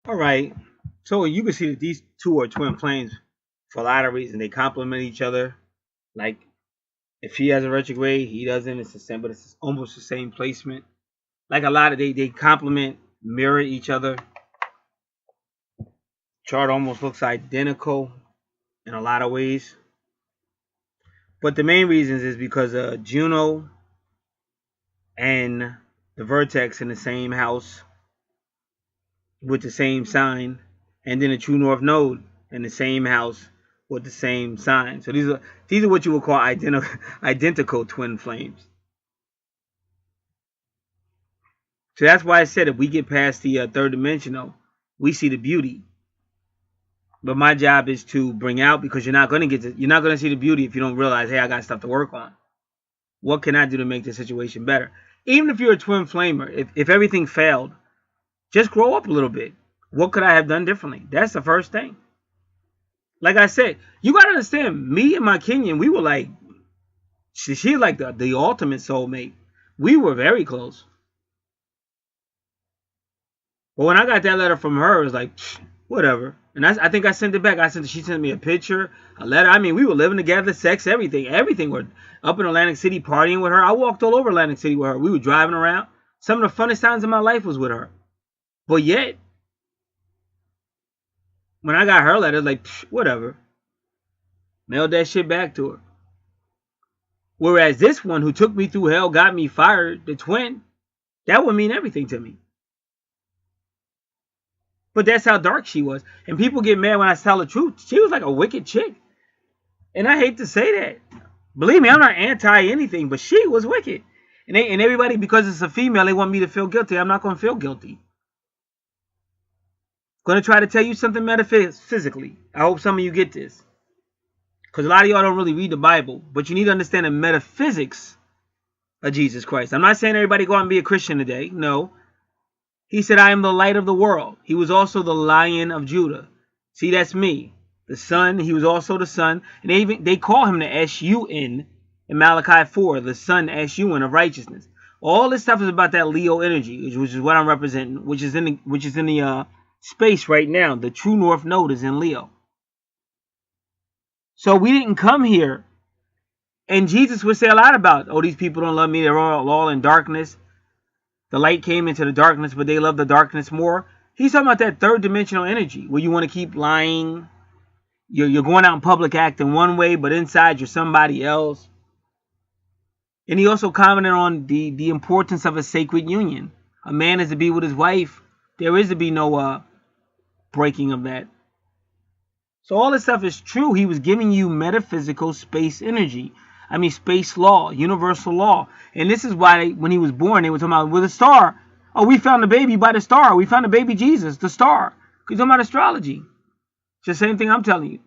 All right. So you can see that these two are twin flames for a lot of reasons. They complement each other. Like if she has a retrograde, he doesn't. It's the same, but it's almost the same placement. Like a lot of they complement, mirror each other. Chart almost looks identical in a lot of ways. But the main reasons is because Juno and the vertex in the same house with the same sign, and then a true north node in the same house with the same sign. So these are what you would call identical twin flames. So that's why I said if we get past the third dimensional, we see the beauty. But my job is to bring out, because you're not going to see the beauty if you don't realize, hey, I got stuff to work on. What can I do to make the situation better? Even if you're a twin flamer, if everything failed, just grow up a little bit. What could I have done differently? That's the first thing. Like I said, you got to understand, me and my Kenyan, we were like, she's like the ultimate soulmate. We were very close. But when I got that letter from her, it was like, whatever. And I think I sent it back. She sent me a picture, a letter. I mean, we were living together, sex, everything. Everything. We're up in Atlantic City partying with her. I walked all over Atlantic City with her. We were driving around. Some of the funnest times in my life was with her. But yet, when I got her letter, like, whatever. Mailed that shit back to her. Whereas this one who took me through hell, got me fired, the twin, that would mean everything to me. But that's how dark she was. And people get mad when I tell the truth. She was like a wicked chick. And I hate to say that. Believe me, I'm not anti-anything, but she was wicked. And everybody, because it's a female, they want me to feel guilty. I'm not going to feel guilty. Going to try to tell you something metaphysically. I hope some of you get this. Because a lot of y'all don't really read the Bible. But you need to understand the metaphysics of Jesus Christ. I'm not saying everybody go out and be a Christian today. No. He said, I am the light of the world. He was also the Lion of Judah. See, that's me. The Sun. He was also the Sun. And they call him the S-U-N in Malachi 4. The Sun, S-U-N, of righteousness. All this stuff is about that Leo energy, which is what I'm representing, which is in the space right now. The true north node is in Leo. So we didn't come here. And Jesus would say a lot about, oh, these people don't love me. They're all in darkness. The light came into the darkness, but they love the darkness more. He's talking about that third dimensional energy where you want to keep lying. You're going out in public acting one way, but inside you're somebody else. And he also commented on the importance of a sacred union. A man is to be with his wife. There is to be no breaking of that. So all this stuff is true. He was giving you metaphysical space energy. I mean, space law, universal law. And this is why when he was born, they were talking about with a star. Oh, we found the baby by the star. We found the baby Jesus, the star. He's talking about astrology. It's the same thing I'm telling you.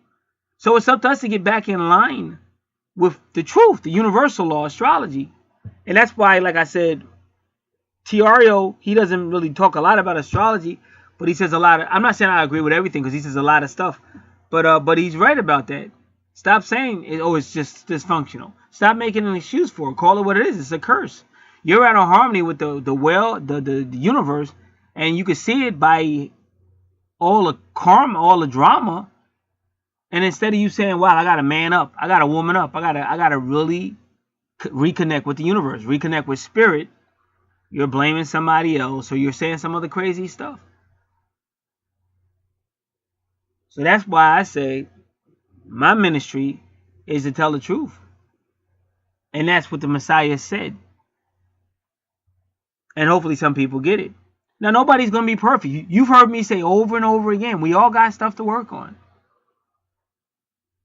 So it's up to us to get back in line with the truth, the universal law, astrology. And that's why, like I said, Tiario, he doesn't really talk a lot about astrology, but he says a lot of, I'm not saying I agree with everything because he says a lot of stuff, but he's right about that. Stop saying, oh, it's just dysfunctional. Stop making an excuse for it. Call it what it is. It's a curse. You're out of harmony with the universe, and you can see it by all the karma, all the drama. And instead of you saying, wow, I got to man up, I got to woman up, I got to really reconnect with the universe, reconnect with spirit, you're blaming somebody else, or you're saying some other crazy stuff. So that's why I say my ministry is to tell the truth. And that's what the Messiah said. And hopefully some people get it. Now, nobody's going to be perfect. You've heard me say over and over again, we all got stuff to work on.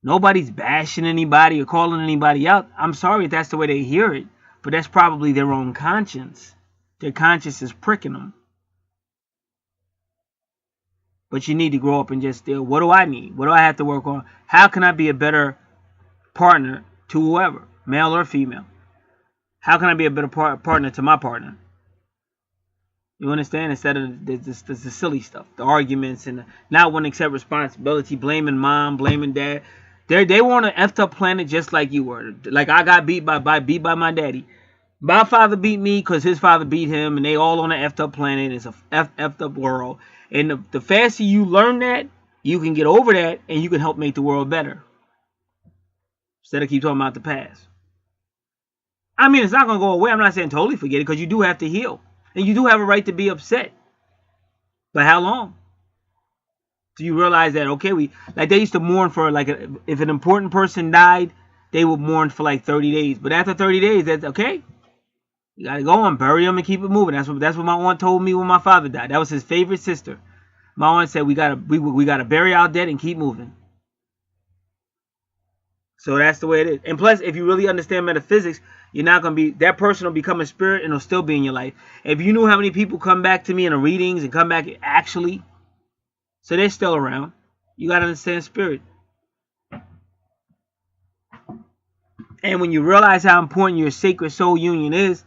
Nobody's bashing anybody or calling anybody out. I'm sorry if that's the way they hear it, but that's probably their own conscience. Their conscience is pricking them. But you need to grow up and just deal. What do I need? What do I have to work on? How can I be a better partner to whoever, male or female? How can I be a better partner to my partner? You understand? Instead of the silly stuff, the arguments, and not wanting to accept responsibility, blaming mom, blaming dad. They want an effed up planet just like you were. Like I got beat by my daddy. My father beat me because his father beat him, and they all on an effed up planet. It's a effed up world. And the faster you learn that, you can get over that, and you can help make the world better. Instead of keep talking about the past. I mean, it's not going to go away. I'm not saying totally forget it, because you do have to heal. And you do have a right to be upset. But how long? Do you realize that, okay, like they used to mourn for, like, if an important person died, they would mourn for like 30 days. But after 30 days, that's okay. You got to go on, bury them and keep it moving. That's what my aunt told me when my father died. That was his favorite sister. My aunt said we gotta bury our dead and keep moving. So that's the way it is. And plus, if you really understand metaphysics, you're not gonna be, that person will become a spirit and will still be in your life. If you knew how many people come back to me in the readings and come back actually, so they're still around. You gotta understand spirit. And when you realize how important your sacred soul union is,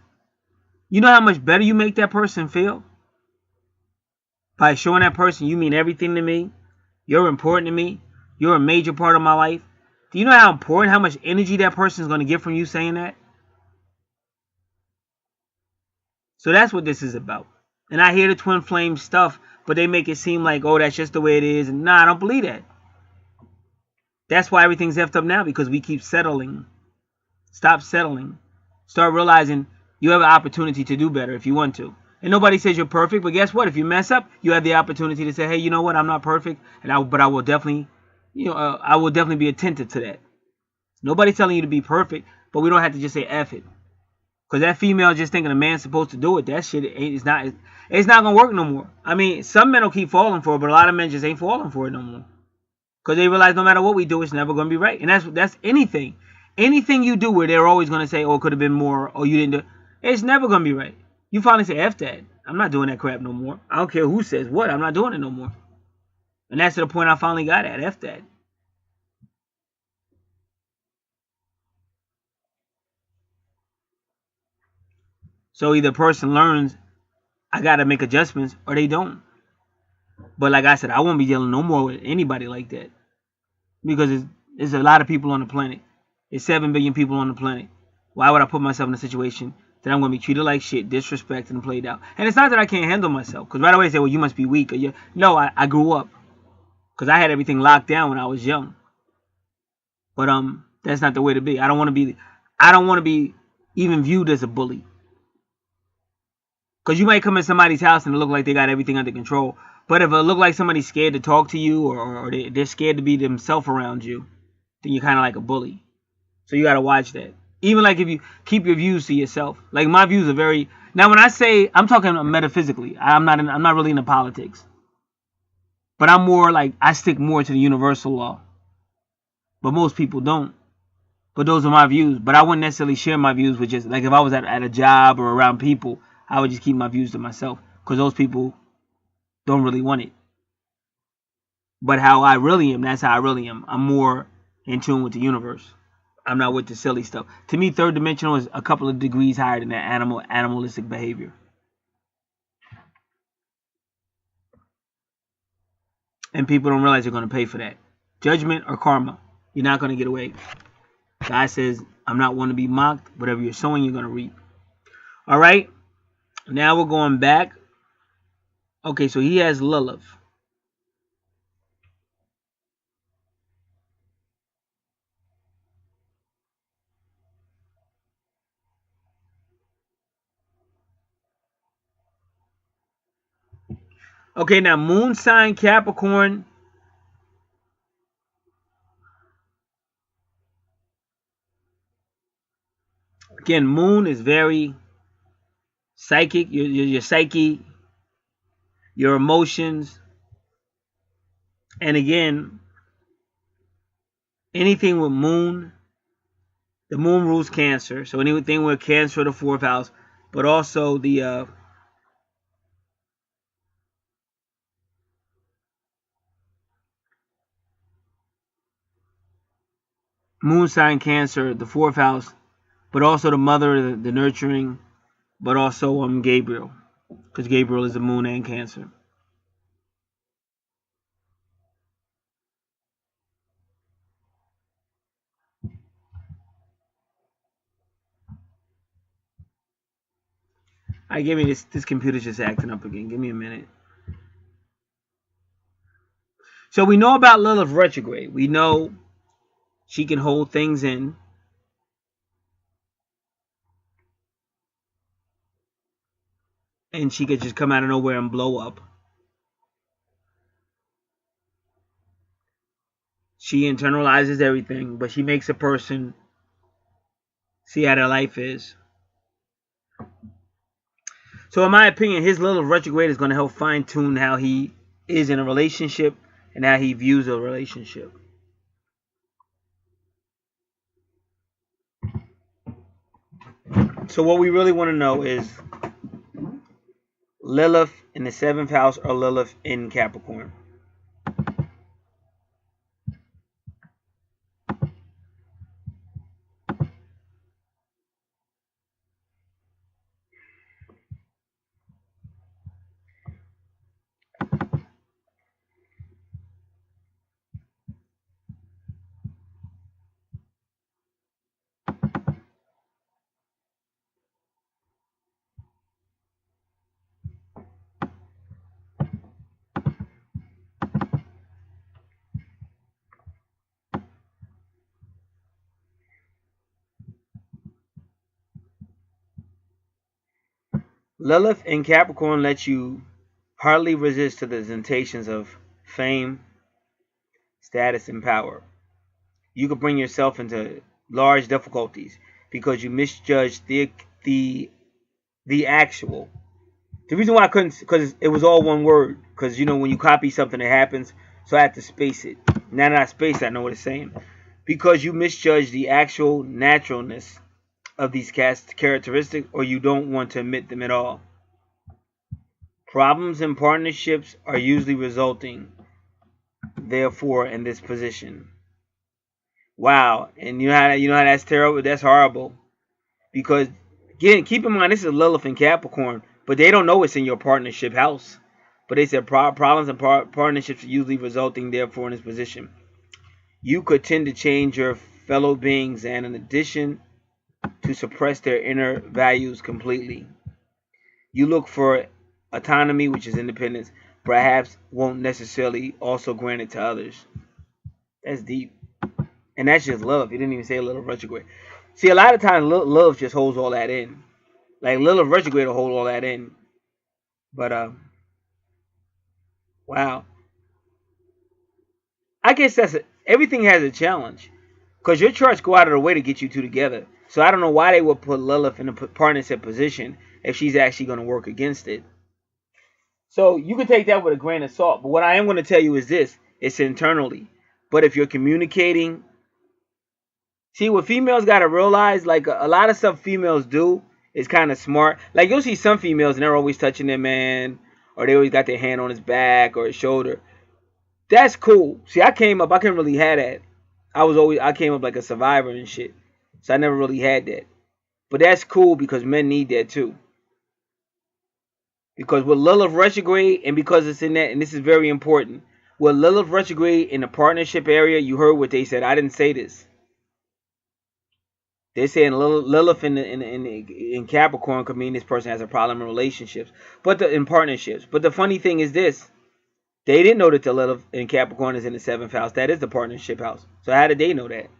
you know how much better you make that person feel? By showing that person you mean everything to me. You're important to me. You're a major part of my life. Do you know how important, how much energy that person is going to get from you saying that? So that's what this is about. And I hear the twin flame stuff, but they make it seem like, oh, that's just the way it is. And nah, I don't believe that. That's why everything's effed up now, because we keep settling. Stop settling. Start realizing you have an opportunity to do better if you want to. And nobody says you're perfect, but guess what? If you mess up, you have the opportunity to say, hey, you know what? I'm not perfect, but I will definitely, I will definitely be attentive to that. Nobody's telling you to be perfect, but we don't have to just say F it. Because that female just thinking a man's supposed to do it, that shit it's not going to work no more. I mean, some men will keep falling for it, but a lot of men just ain't falling for it no more. Because they realize no matter what we do, it's never going to be right. And that's anything. Anything you do where they're always going to say, oh, it could have been more, or you didn't do it. It's never going to be right. You finally say, F that. I'm not doing that crap no more. I don't care who says what. I'm not doing it no more. And that's to the point I finally got at. F that. So either a person learns, I got to make adjustments, or they don't. But like I said, I won't be dealing no more with anybody like that. Because there's a lot of people on the planet. There's 7 billion people on the planet. Why would I put myself in a situation that I'm going to be treated like shit, disrespected, and played out? And it's not that I can't handle myself. Because right away they say, well, you must be weak. Or no, I grew up. Because I had everything locked down when I was young. But that's not the way to be. I don't want to be even viewed as a bully. Because you might come in somebody's house and it look like they got everything under control. But if it look like somebody's scared to talk to you, or they're scared to be themselves around you, then you're kind of like a bully. So you got to watch that. Even like if you keep your views to yourself. Like my views are very... Now when I say... I'm talking metaphysically. I'm not really into politics. But I'm more like... I stick more to the universal law. But most people don't. But those are my views. But I wouldn't necessarily share my views with just... Like if I was at a job or around people, I would just keep my views to myself. Because those people don't really want it. But how I really am, that's how I really am. I'm more in tune with the universe. I'm not with the silly stuff. To me, third dimensional is a couple of degrees higher than that animalistic behavior. And people don't realize they're going to pay for that. Judgment or karma. You're not going to get away. God says, I'm not one to be mocked. Whatever you're sowing, you're going to reap. All right. Now we're going back. Okay, so he has Lilith. Okay, now moon sign Capricorn. Again, moon is very psychic. Your psyche, your emotions. And again, anything with moon, the moon rules Cancer. So anything with Cancer, the 4th house, but also the moon sign Cancer, the 4th house, but also the mother, the nurturing, but also Gabriel, because Gabriel is the moon and Cancer. I give me this computer's just acting up again. Give me a minute. So we know about Lilith retrograde. We know she can hold things in. And she could just come out of nowhere and blow up. She internalizes everything, but she makes a person see how their life is. So in my opinion, his Lilith retrograde is going to help fine-tune how he is in a relationship and how he views a relationship. So what we really want to know is Lilith in the 7th house or Lilith in Capricorn. Lilith in Capricorn lets you hardly resist to the temptations of fame, status, and power. You could bring yourself into large difficulties because you misjudged the actual. The reason why I couldn't, because it was all one word. Because, you know, when you copy something, it happens. So I had to space it. Now that I space it, I know what it's saying. Because you misjudge the actual naturalness of these characteristics, or you don't want to admit them at all. Problems in partnerships are usually resulting, therefore, in this position. Wow. And you know how that's terrible? That's horrible. Because, again, keep in mind, this is Lilith in Capricorn, but they don't know it's in your partnership house. But they said problems in partnerships are usually resulting, therefore, in this position. You could tend to change your fellow beings and, in addition, to suppress their inner values completely. You look for autonomy, which is independence, perhaps won't necessarily also grant it to others. That's deep. And that's just love. He didn't even say a little retrograde. See, a lot of times love just holds all that in. Like Lilith retrograde will hold all that in. But wow. I guess everything has a challenge. Because your charts go out of the way to get you two together. So I don't know why they would put Lilith in a partnership position if she's actually going to work against it. So you can take that with a grain of salt. But what I am going to tell you is this. It's internally. But if you're communicating... See, what females got to realize, like a lot of stuff females do is kind of smart. Like you'll see some females and they're always touching their man. Or they always got their hand on his back or his shoulder. That's cool. See, I couldn't really have that. I came up like a survivor and shit. So I never really had that. But that's cool because men need that too. Because with Lilith retrograde, and because it's in that, and this is very important, with Lilith retrograde in the partnership area, you heard what they said. I didn't say this. They're saying Lilith in Capricorn could mean this person has a problem in relationships, in partnerships. But the funny thing is this. They didn't know that the Lilith in Capricorn is in the 7th house. That is the partnership house. So how did they know that?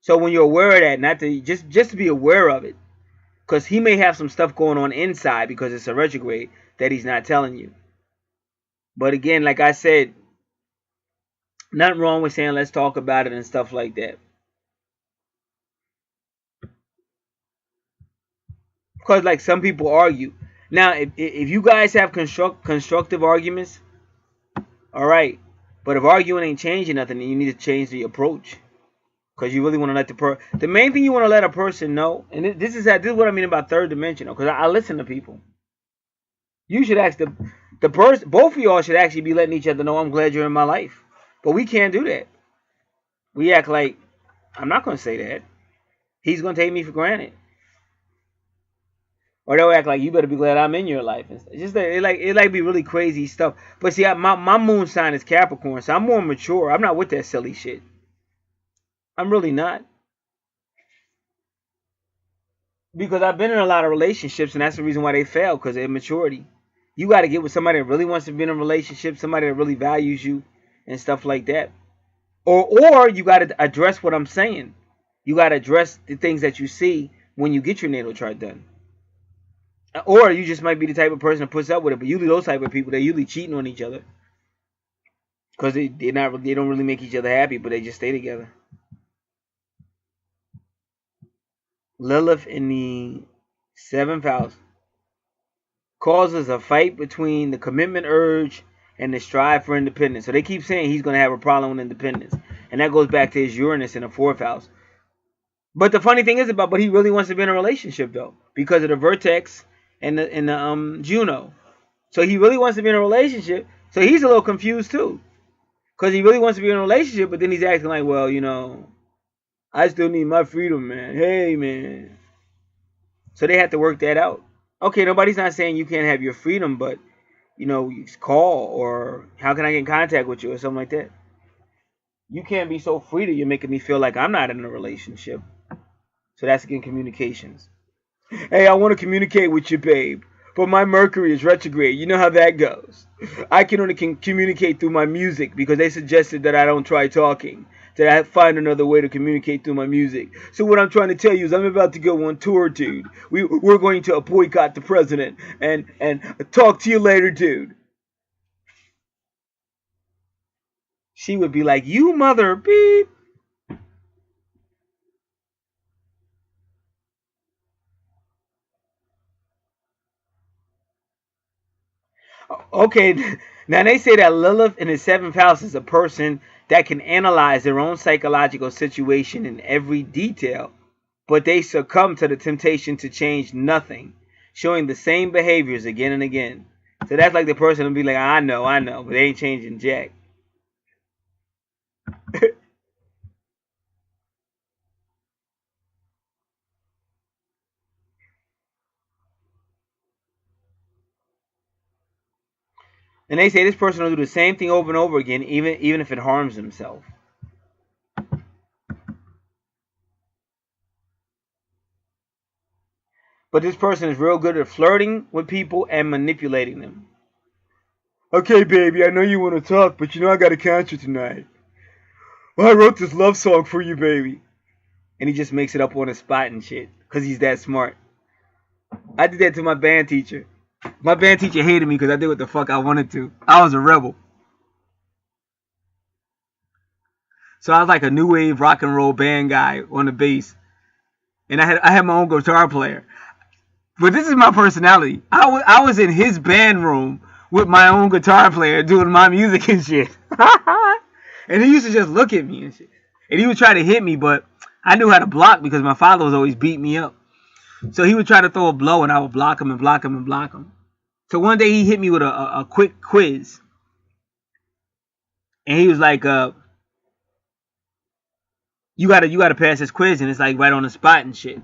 So when you're aware of that, not to just to be aware of it, because he may have some stuff going on inside because it's a retrograde that he's not telling you. But again, like I said, nothing wrong with saying let's talk about it and stuff like that. Because like some people argue. Now, if you guys have constructive arguments, all right. But if arguing ain't changing nothing, then you need to change the approach. Because you really want to let the main thing you want to let a person know, and this is what I mean about third dimensional. Because I listen to people. You should ask the person. Both of y'all should actually be letting each other know, I'm glad you're in my life. But we can't do that. We act like, I'm not going to say that. He's going to take me for granted. Or they'll act like, you better be glad I'm in your life. It's just it like be really crazy stuff. But see, my moon sign is Capricorn, so I'm more mature. I'm not with that silly shit. I'm really not. Because I've been in a lot of relationships, and that's the reason why they fail, because of immaturity. You got to get with somebody that really wants to be in a relationship, somebody that really values you, and stuff like that. Or you got to address what I'm saying. You got to address the things that you see when you get your natal chart done. Or you just might be the type of person that puts up with it. But usually those type of people, they're usually cheating on each other. Because they don't really make each other happy, but they just stay together. Lilith in the 7th house causes a fight between the commitment urge and the strive for independence. So they keep saying he's going to have a problem with independence. And that goes back to his Uranus in the 4th house. But the funny thing is but he really wants to be in a relationship, though, because of the vertex and the Juno. So he really wants to be in a relationship. So he's a little confused, too. Because he really wants to be in a relationship, but then he's acting like, well, you know, I still need my freedom, man. Hey, man. So they have to work that out. Okay, nobody's not saying you can't have your freedom, but, you know, you call or how can I get in contact with you or something like that. You can't be so free that you're making me feel like I'm not in a relationship. So that's, again, communications. Hey, I want to communicate with you, babe, but my Mercury is retrograde. You know how that goes. I can only communicate through my music because they suggested that I don't try talking, that I find another way to communicate through my music. So what I'm trying to tell you is I'm about to go on tour, dude. We're going to boycott the president and talk to you later, dude. She would be like, you mother beep. Okay, now they say that Lilith in the 7th house is a person that can analyze their own psychological situation in every detail, but they succumb to the temptation to change nothing, showing the same behaviors again and again. So that's like the person will be like, I know, but they ain't changing jack. And they say this person will do the same thing over and over again, even if it harms himself. But this person is real good at flirting with people and manipulating them. Okay, baby, I know you want to talk, but you know I got a concert tonight. Well, I wrote this love song for you, baby. And he just makes it up on the spot and shit, because he's that smart. I did that to my band teacher. My band teacher hated me because I did what the fuck I wanted to. I was a rebel. So I was like a new wave rock and roll band guy on the bass. And I had my own guitar player. But this is my personality. I was in his band room with my own guitar player doing my music and shit. And he used to just look at me and shit. And he would try to hit me, but I knew how to block because my father was always beating me up. So he would try to throw a blow and I would block him and block him and block him. So one day he hit me with a quick quiz. And he was like, you gotta pass this quiz, and it's like right on the spot and shit.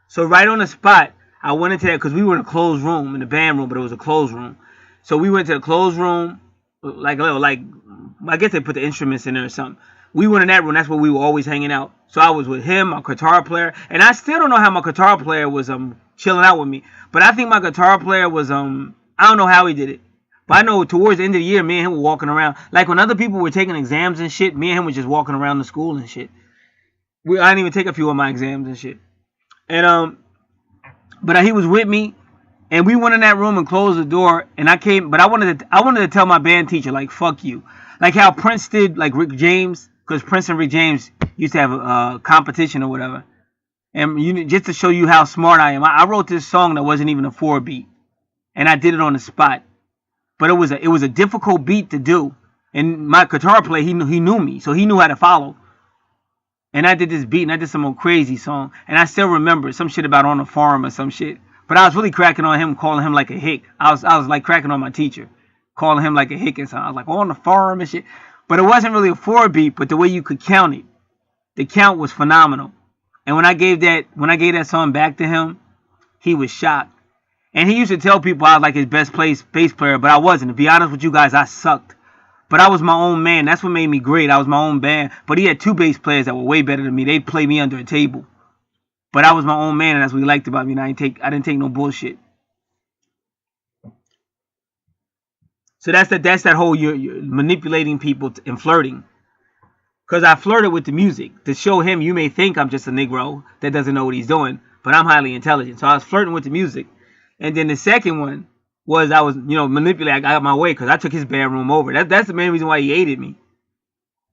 So right on the spot, I went into that because we were in a closed room, in the band room, but it was a closed room. So we went to the closed room, like I guess they put the instruments in there or something. We went in that room. That's where we were always hanging out. So I was with him, my guitar player, and I still don't know how my guitar player was chilling out with me. But I think my guitar player was I don't know how he did it. But I know towards the end of the year, me and him were walking around. Like when other people were taking exams and shit, me and him were just walking around the school and shit. I didn't even take a few of my exams and shit. And but he was with me, and we went in that room and closed the door. And I came, but I wanted to tell my band teacher, like, fuck you, like how Prince did, like Rick James, because Prince and Rick James used to have a competition or whatever. And just to show you how smart I am, I wrote this song that wasn't even a 4-beat, and I did it on the spot. But it was a difficult beat to do, and my guitar player he knew me, so he knew how to follow. And I did this beat, and I did some old crazy song, and I still remember some shit about on the farm or some shit. But I was really cracking on him, calling him like a hick. I was like cracking on my teacher, calling him like a hick and something. I was like on the farm and shit. But it wasn't really a 4-beat, but the way you could count it, the count was phenomenal. And when I gave that song back to him, he was shocked. And he used to tell people I was like his best bass player, but I wasn't. To be honest with you guys, I sucked. But I was my own man. That's what made me great. I was my own band. But he had 2 bass players that were way better than me. They'd play me under a table. But I was my own man, and that's what he liked about me. And I didn't take no bullshit. So that's that whole you're manipulating people and flirting. Because I flirted with the music to show him you may think I'm just a Negro that doesn't know what he's doing, but I'm highly intelligent. So I was flirting with the music. And then the second one was I was, manipulating. I got my way because I took his bedroom over. That's the main reason why he hated me.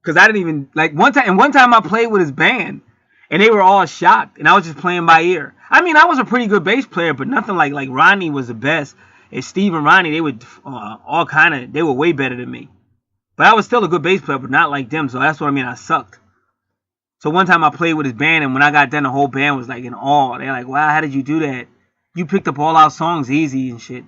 Because I didn't even, one time I played with his band and they were all shocked and I was just playing by ear. I mean, I was a pretty good bass player, but nothing like Ronnie was the best. And Steve and Ronnie, they would they were way better than me. But I was still a good bass player, but not like them. So that's what I mean. I sucked. So one time I played with his band, and when I got done, the whole band was like in awe. They're like, wow, how did you do that? You picked up all our songs easy and shit.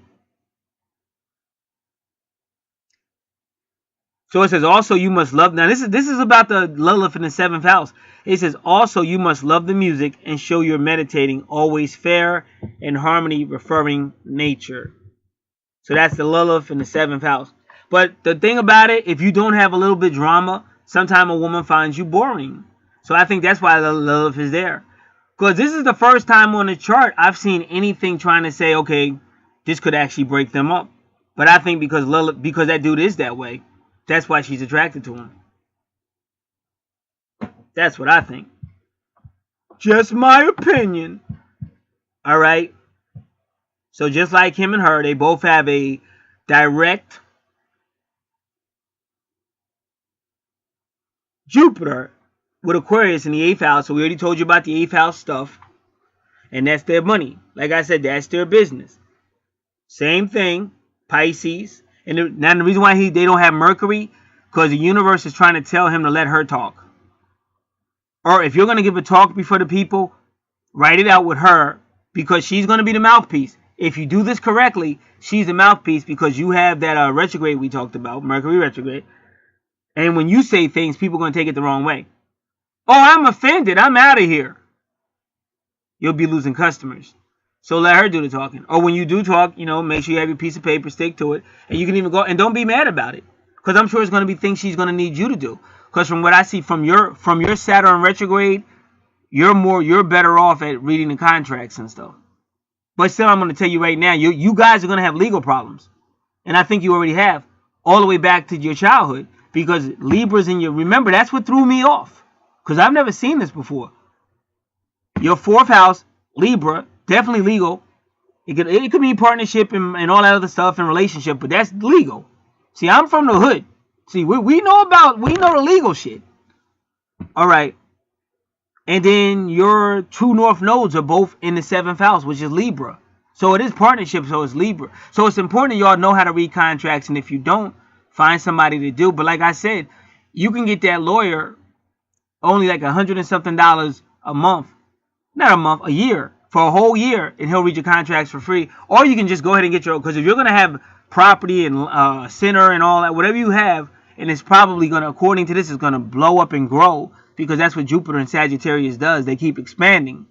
So it says, also you must love. Now this is about the Lilith in the 7th house. It says, also you must love the music and show you're meditating, always fair and harmony, referring nature. So that's the Lilith in the 7th house. But the thing about it, if you don't have a little bit drama, sometimes a woman finds you boring. So I think that's why the Lilith is there. Because this is the first time on the chart I've seen anything trying to say, okay, this could actually break them up. But I think because that dude is that way, that's why she's attracted to him. That's what I think. Just my opinion. All right. So just like him and her, they both have a direct Jupiter with Aquarius in the 8th house. So we already told you about the 8th house stuff. And that's their money. Like I said, that's their business. Same thing. Pisces. And now the reason why they don't have Mercury, because the universe is trying to tell him to let her talk. Or if you're going to give a talk before the people, write it out with her, because she's going to be the mouthpiece. If you do this correctly, she's the mouthpiece because you have that retrograde we talked about, Mercury retrograde. And when you say things, people are going to take it the wrong way. Oh, I'm offended. I'm out of here. You'll be losing customers. So let her do the talking. Or when you do talk, make sure you have your piece of paper, stick to it. And you can even go, and don't be mad about it. Because I'm sure it's going to be things she's going to need you to do. Because from what I see from your Saturn retrograde, you're better off at reading the contracts and stuff. But still, I'm going to tell you right now, you guys are going to have legal problems. And I think you already have. All the way back to your childhood. Because Libra's in your... Remember, that's what threw me off. Because I've never seen this before. Your 4th house, Libra, definitely legal. It could be partnership and all that other stuff and relationship, but that's legal. See, I'm from the hood. See, we know the legal shit. All right. And then your true north nodes are both in the 7th house, which is Libra. So it is partnership, so it's Libra. So it's important that y'all know how to read contracts, and if you don't, find somebody to do. But like I said, you can get that lawyer only like $100 and something a month. Not a month, a year. For a whole year, and he'll read your contracts for free. Or you can just go ahead and get your own. Because if you're going to have property and center and all that, whatever you have, and it's probably going to, according to this, is going to blow up and grow. Because that's what Jupiter and Sagittarius does. They keep expanding.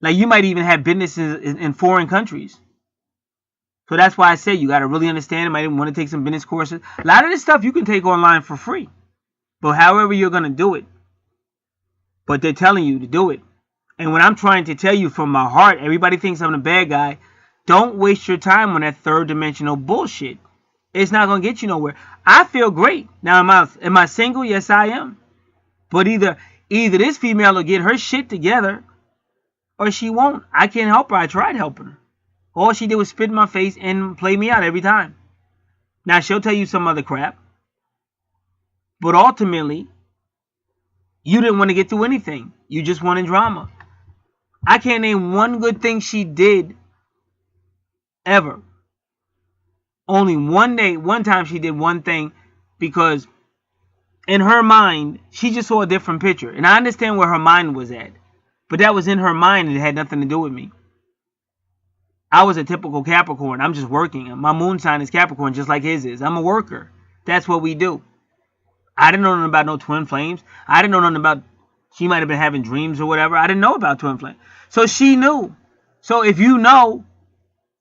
Like you might even have businesses in foreign countries. So that's why I say you got to really understand. You might even want to take some business courses. A lot of this stuff you can take online for free. But however you're going to do it. But they're telling you to do it. And when I'm trying to tell you from my heart, everybody thinks I'm the bad guy. Don't waste your time on that third dimensional bullshit. It's not going to get you nowhere. I feel great. Now, am I single? Yes, I am. But either this female will get her shit together or she won't. I can't help her. I tried helping her. All she did was spit in my face and play me out every time. Now, she'll tell you some other crap. But ultimately, you didn't want to get through anything. You just wanted drama. I can't name one good thing she did ever. Only one time she did one thing because in her mind, she just saw a different picture. And I understand where her mind was at. But that was in her mind and it had nothing to do with me. I was a typical Capricorn. I'm just working. My moon sign is Capricorn just like his is. I'm a worker. That's what we do. I didn't know nothing about no twin flames. I didn't know nothing about... She might have been having dreams or whatever. I didn't know about twin flames. So she knew. So if you know,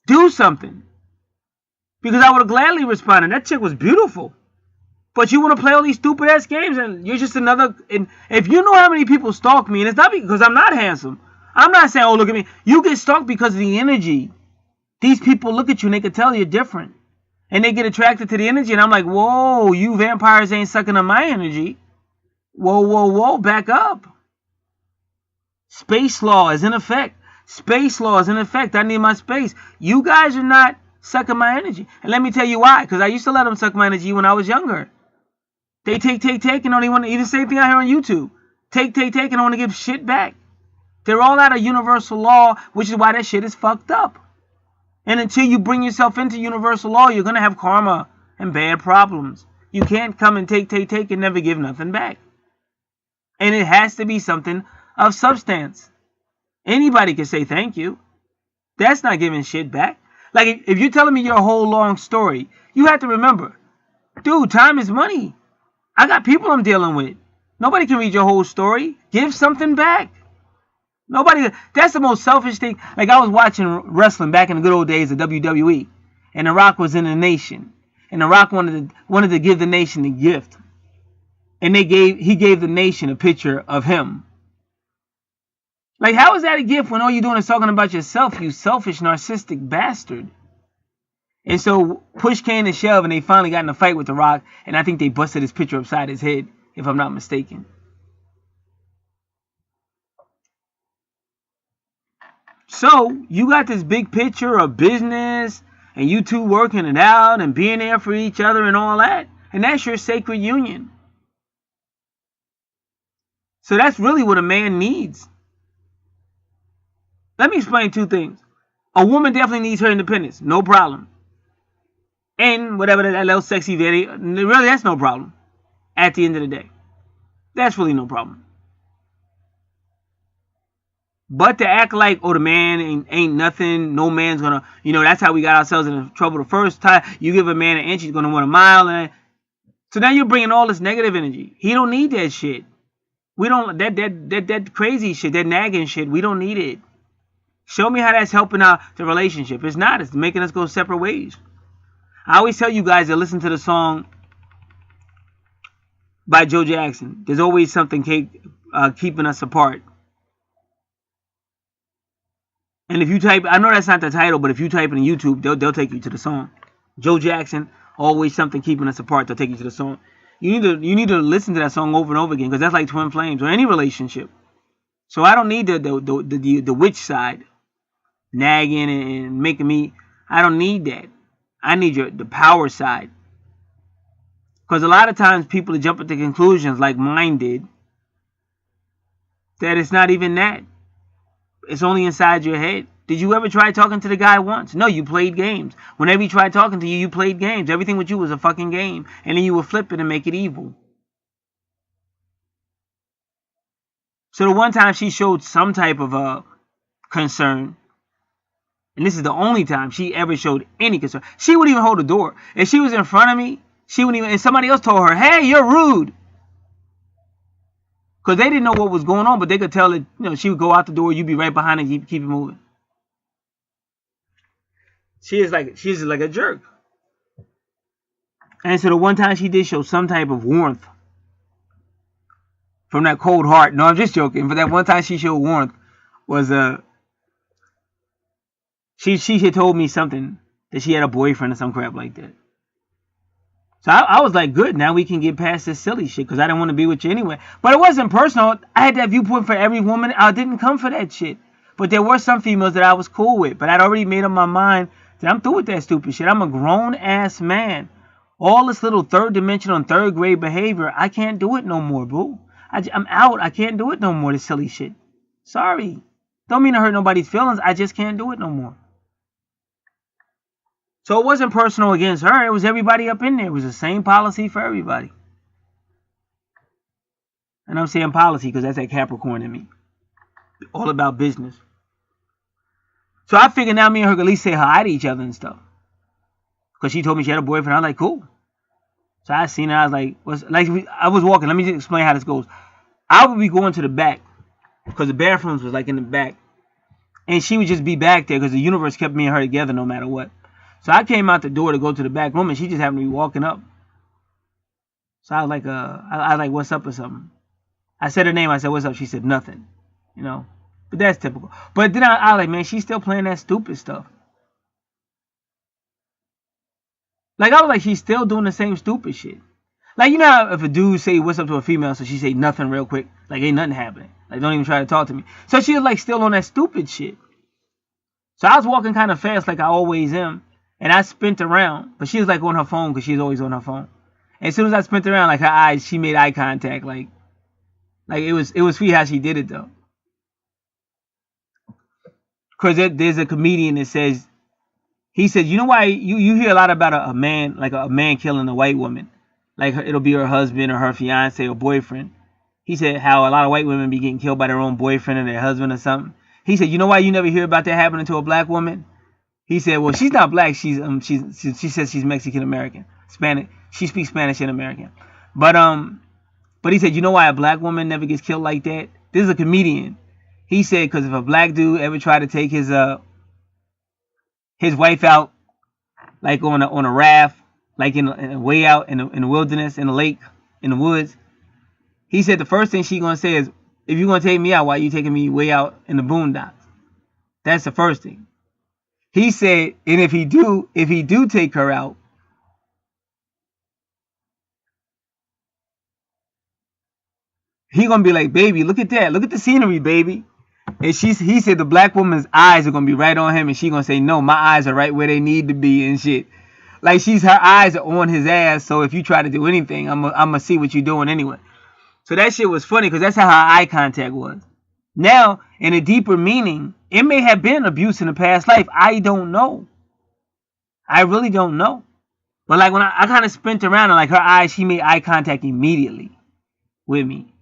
do something. Because I would have gladly responded. That chick was beautiful. But you want to play all these stupid ass games and you're just another... And if you know how many people stalk me, and it's not because I'm not handsome. I'm not saying, oh, look at me. You get stalked because of the energy. These people look at you and they can tell you're different. And they get attracted to the energy. And I'm like, whoa, you vampires ain't sucking on my energy. Whoa, whoa, whoa, back up. Space law is in effect. Space law is in effect. I need my space. You guys are not sucking my energy. And let me tell you why. Because I used to let them suck my energy when I was younger. They take, and only want to eat the same thing I hear on YouTube. Take, and don't want to give shit back. They're all out of universal law, which is why that shit is fucked up. And until you bring yourself into universal law, you're going to have karma and bad problems. You can't come and take, and never give nothing back. And it has to be something of substance. Anybody can say thank you. That's not giving shit back. Like, if you're telling me your whole long story, you have to remember, dude, time is money. I got people I'm dealing with. Nobody can read your whole story. Give something back. Nobody. That's the most selfish thing. Like, I was watching wrestling back in the good old days of WWE, and The Rock was in the nation, and The Rock wanted to give the nation a gift, and he gave the nation a picture of him. Like, how is that a gift when all you're doing is talking about yourself, you selfish, narcissistic bastard? And so, push came to shove, and they finally got in a fight with The Rock, and I think they busted his picture upside his head, if I'm not mistaken. So, you got this big picture of business, and you two working it out, and being there for each other, and all that. And that's your sacred union. So that's really what a man needs. Let me explain two things. A woman definitely needs her independence. No problem. And whatever that little sexy video, really that's no problem. At the end of the day. That's really no problem. But to act like, oh, the man ain't nothing, no man's gonna, that's how we got ourselves into trouble the first time. You give a man an inch, he's gonna want a mile. And so now you're bringing all this negative energy. He don't need that shit. We don't, that crazy shit, that nagging shit, we don't need it. Show me how that's helping out the relationship. It's not. It's making us go separate ways. I always tell you guys that listen to the song by Joe Jackson. There's always something keeping us apart. And if you type, I know that's not the title, but if you type it in YouTube, they'll take you to the song. Joe Jackson, always something keeping us apart. They'll take you to the song. You need to listen to that song over and over again, because that's like twin flames or any relationship. So I don't need the witch side, nagging and making me. I don't need that. I need the power side. Because a lot of times people jump at the conclusions like mine did, that it's not even that. It's only inside your head. Did you ever try talking to the guy once? No, you played games. Whenever he tried talking to you, you played games. Everything with you was a fucking game. And then you would flip it and make it evil. So the one time she showed some type of concern, and this is the only time she ever showed any concern. She wouldn't even hold the door. If she was in front of me, she wouldn't even, and somebody else told her, hey, you're rude. Because they didn't know what was going on, but they could tell that, she would go out the door, you'd be right behind her, and keep it moving. She's like a jerk. And so the one time she did show some type of warmth from that cold heart. No, I'm just joking. But that one time she showed warmth was she had told me something that she had a boyfriend or some crap like that. So I was like, good, now we can get past this silly shit, because I didn't want to be with you anyway. But it wasn't personal. I had that viewpoint for every woman. I didn't come for that shit. But there were some females that I was cool with. But I'd already made up my mind that I'm through with that stupid shit. I'm a grown-ass man. All this little third dimensional and third grade behavior, I can't do it no more, boo. I'm out. I can't do it no more, this silly shit. Sorry. Don't mean to hurt nobody's feelings. I just can't do it no more. So it wasn't personal against her. It was everybody up in there. It was the same policy for everybody. And I'm saying policy because that's that Capricorn in me. All about business. So I figured now me and her could at least say hi to each other and stuff. Because she told me she had a boyfriend. I was like, cool. So I seen her. I was like, I was walking. Let me just explain how this goes. I would be going to the back because the bathrooms was like in the back. And she would just be back there because the universe kept me and her together no matter what. So I came out the door to go to the back room, and she just happened to be walking up. So I was like, what's up or something? I said her name. I said, what's up? She said, nothing. But that's typical. But then I like, man, she's still playing that stupid stuff. Like, I was like, she's still doing the same stupid shit. Like, you know how if a dude say what's up to a female, so she say nothing real quick. Like, ain't nothing happening. Like, don't even try to talk to me. So she was like still on that stupid shit. So I was walking kind of fast like I always am. And I spent around. But she was like on her phone because she's always on her phone. And as soon as I spent around, like her eyes, she made eye contact. Like it was sweet how she did it though. Because there's a comedian that says, he said, you know why you hear a lot about a man, like a man killing a white woman. Like it'll be her husband or her fiance or boyfriend. He said how a lot of white women be getting killed by their own boyfriend or their husband or something. He said, you know why you never hear about that happening to a black woman? He said, well, she's not black. She says she's Mexican American, Spanish. She speaks Spanish and American. But he said, you know why a black woman never gets killed like that? This is a comedian. He said, because if a black dude ever tried to take his wife out, like on a raft, like in a way out in the wilderness, in the lake, in the woods, he said the first thing she gonna say is, if you're gonna take me out, why are you taking me way out in the boondocks? That's the first thing. He said, and if he do take her out, he gonna be like, baby, look at that, look at the scenery, baby. And he said the black woman's eyes are gonna be right on him, and she gonna say, no, my eyes are right where they need to be and shit. Like her eyes are on his ass, so if you try to do anything, I'm gonna see what you're doing anyway. So that shit was funny because that's how her eye contact was. Now, in a deeper meaning, it may have been abuse in the past life. I don't know. I really don't know. But like when I kind of spent around and like her eyes, she made eye contact immediately with me.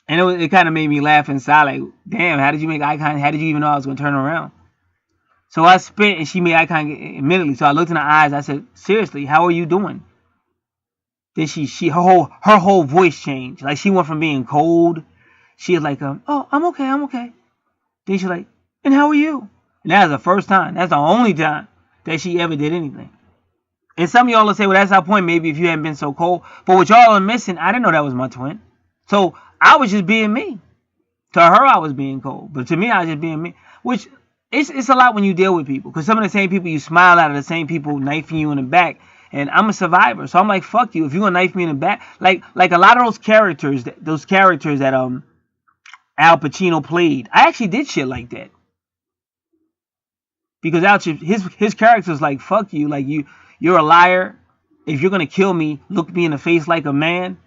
And it kind of made me laugh inside, like, damn, how did you make eye contact? How did you even know I was going to turn around? So I spent, and she made eye contact immediately. So I looked in her eyes. I said, seriously, how are you doing? Then her whole voice changed. Like, she went from being cold. She was like, oh, I'm okay. Then she's like, and how are you? And that was the first time. That's the only time that she ever did anything. And some of y'all will say, well, that's our point, maybe if you hadn't been so cold. But what y'all are missing, I didn't know that was my twin. So I was just being me. To her, I was being cold. But to me, I was just being me. Which, it's a lot when you deal with people. Because some of the same people you smile at are the same people knifing you in the back. And I'm a survivor. So I'm like, fuck you. If you're going to knife me in the back. Like a lot of those characters that Al Pacino played. I actually did shit like that. Because his character was like, fuck you. Like, you're a liar. If you're going to kill me, look me in the face like a man.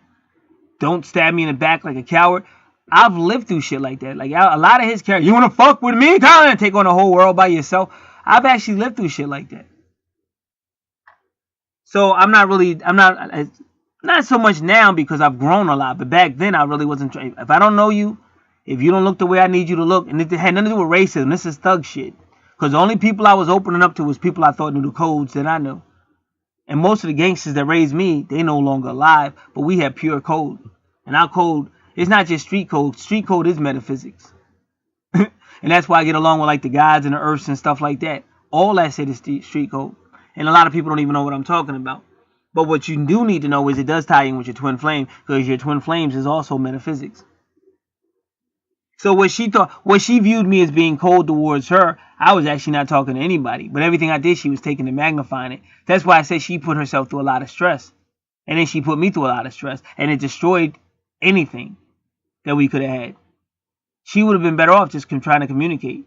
Don't stab me in the back like a coward. I've lived through shit like that. Like, a lot of his characters, you want to fuck with me? Come on, take on the whole world by yourself. I've actually lived through shit like that. So I'm not so much now because I've grown a lot. But back then, I really wasn't. If I don't know you, if you don't look the way I need you to look, and it had nothing to do with racism, this is thug shit. Because the only people I was opening up to was people I thought knew the codes that I knew. And most of the gangsters that raised me, they no longer alive, but we have pure code. And our code, it's not just street code. Street code is metaphysics. And that's why I get along with like the gods and the earths and stuff like that. All that shit is street code. And a lot of people don't even know what I'm talking about. But what you do need to know is it does tie in with your twin flame, because your twin flames is also metaphysics. So what she viewed me as being cold towards her, I was actually not talking to anybody. But everything I did, she was taking and magnifying it. That's why I said she put herself through a lot of stress. And then she put me through a lot of stress. And it destroyed anything that we could have had. She would have been better off just trying to communicate.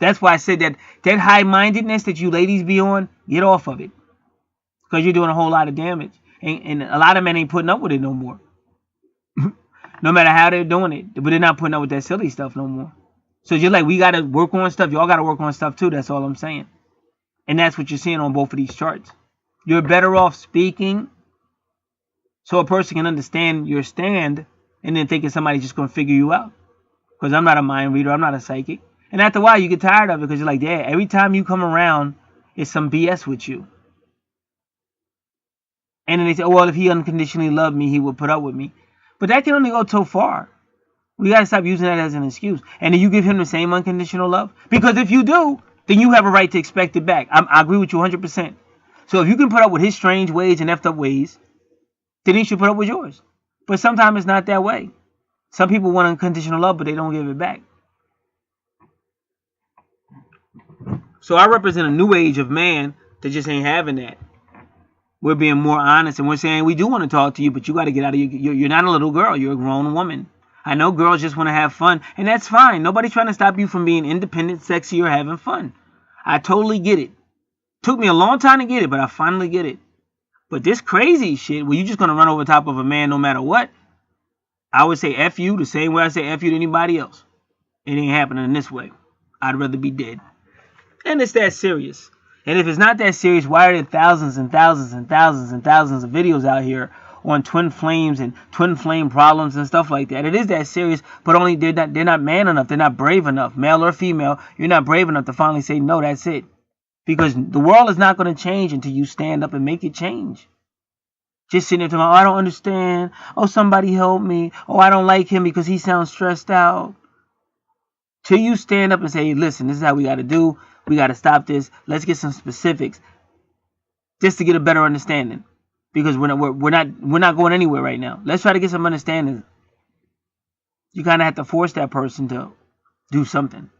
That's why I said that high-mindedness that you ladies be on, get off of it. Because you're doing a whole lot of damage. And a lot of men ain't putting up with it no more. No matter how they're doing it. But they're not putting up with that silly stuff no more. So just like we got to work on stuff, y'all got to work on stuff too. That's all I'm saying. And that's what you're seeing on both of these charts. You're better off speaking so a person can understand your stand and then thinking somebody's just going to figure you out. Because I'm not a mind reader. I'm not a psychic. And after a while, you get tired of it because you're like, yeah, every time you come around, it's some BS with you. And then they say, oh, well, if he unconditionally loved me, he would put up with me. But that can only go so far. We got to stop using that as an excuse. And then you give him the same unconditional love. Because if you do, then you have a right to expect it back. I agree with you 100%. So if you can put up with his strange ways and effed up ways, then he should put up with yours. But sometimes it's not that way. Some people want unconditional love, but they don't give it back. So I represent a new age of man that just ain't having that. We're being more honest, and we're saying we do want to talk to you, but you got to get out of you're not a little girl. You're a grown woman. I know girls just want to have fun, and that's fine. Nobody's trying to stop you from being independent, sexy, or having fun. I totally get it. Took me a long time to get it, but I finally get it. But this crazy shit, where you just going to run over top of a man no matter what, I would say F you the same way I say F you to anybody else. It ain't happening in this way. I'd rather be dead. And it's that serious. And if it's not that serious, why are there thousands and thousands and thousands and thousands of videos out here on twin flames and twin flame problems and stuff like that? It is that serious, but only they're not man enough. They're not brave enough, male or female. You're not brave enough to finally say, no, that's it. Because the world is not going to change until you stand up and make it change. Just sitting there talking, oh, I don't understand. Oh, somebody help me. Oh, I don't like him because he sounds stressed out. Till you stand up and say, listen, this is how we got to do. We got to stop this. Let's get some specifics, just to get a better understanding. Because we're not going anywhere right now. Let's try to get some understanding. You kind of have to force that person to do something.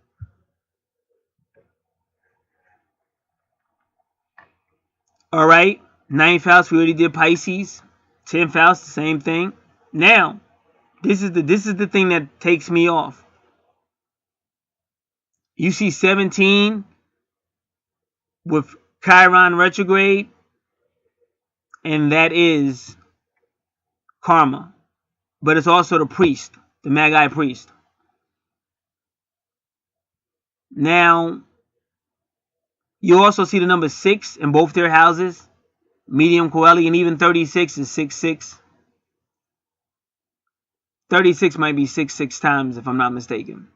All right, 9th house, we already did Pisces. 10th house, the same thing. Now, this is the thing that takes me off. You see 17 with Chiron retrograde, and that is karma. But it's also the priest, the Magi priest. Now, you also see the number 6 in both their houses. Medium Coeli, and even 36 is 6-6. 36 might be 6 times, if I'm not mistaken.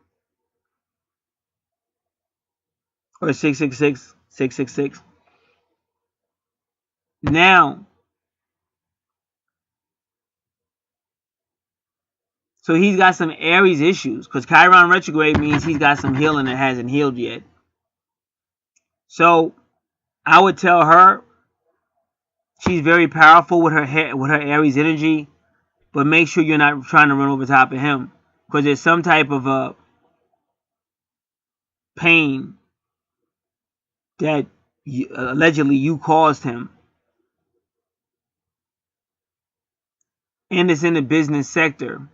Or 666, 666. Now, so he's got some Aries issues, because Chiron retrograde means he's got some healing that hasn't healed yet. So I would tell her she's very powerful with her Aries energy, but make sure you're not trying to run over top of him, because there's some type of a pain that allegedly you caused him. And it's in the business sector.